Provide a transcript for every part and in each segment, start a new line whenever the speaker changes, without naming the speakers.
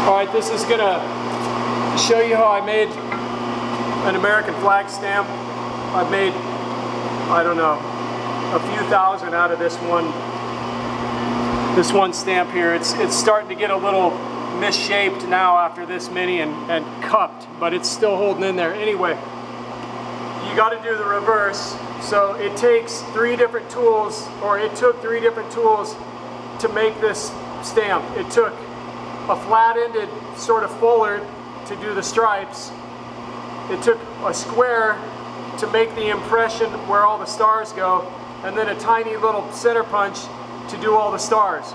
Alright, this is going to show you how I made an American flag stamp. I made, I don't know, a few thousand out of this one stamp here. It's starting to get a little misshaped now after this many and cupped, but it's still holding in there. Anyway, you got to do the reverse. So it takes three different tools, or it took three different tools to make this stamp. It took a flat-ended sort of fuller to do the stripes. It took a square to make the impression where all the stars go, and then a tiny little center punch to do all the stars.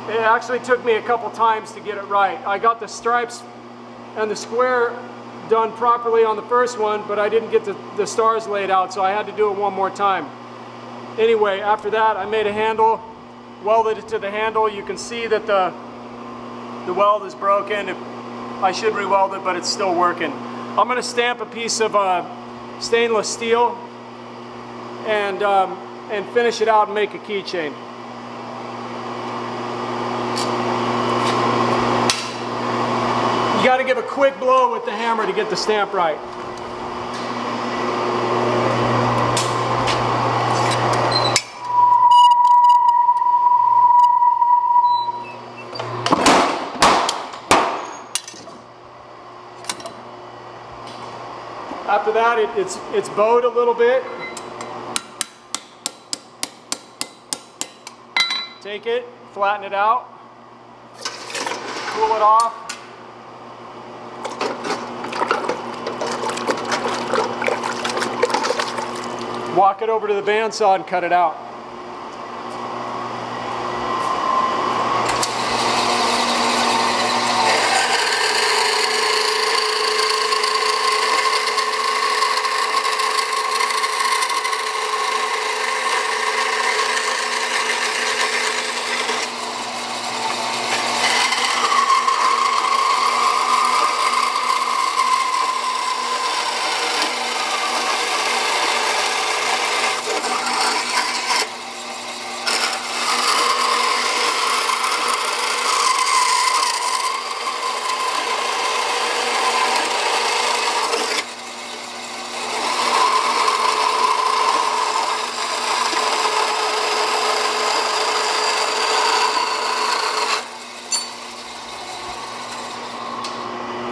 It actually took me a couple times to get it right. I got the stripes and the square done properly on the first one, but I didn't get the stars laid out, so I had to do it one more time. Anyway, after that I made a handle, welded it to the handle. You can see that the weld is broken. I should re-weld it, but it's still working. I'm going to stamp a piece of stainless steel and finish it out and make a keychain. You got to give a quick blow with the hammer to get the stamp right. After that, it's bowed a little bit. Take it, flatten it out, cool it off. Walk it over to the bandsaw and cut it out.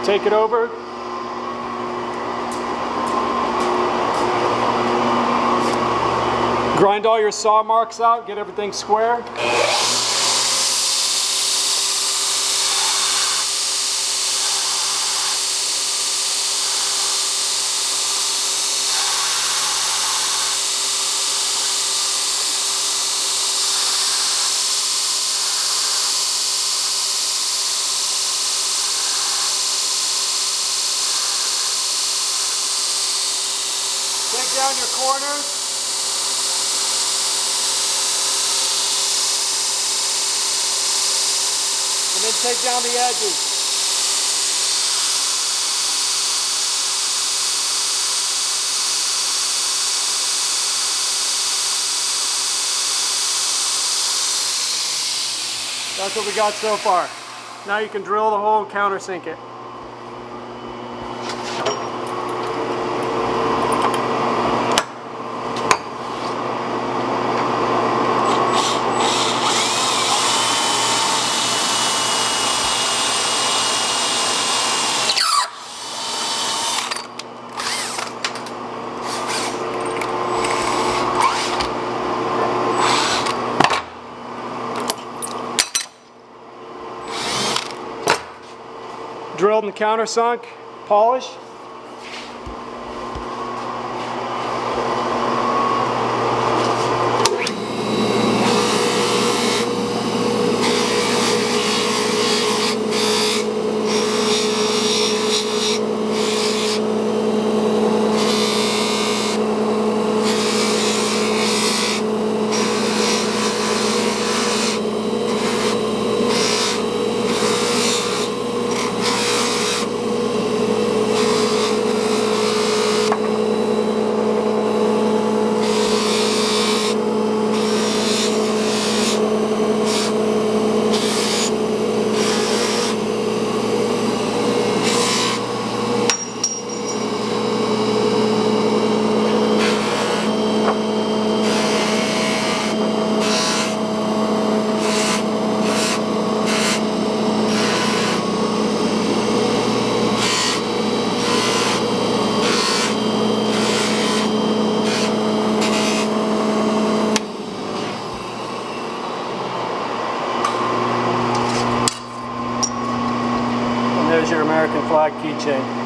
Take it over. Grind all your saw marks out, get everything square. Take down your corners. And then take down the edges. That's what we got so far. Now you can drill the hole and countersink it. Drilled and countersunk, polish. American flag keychain.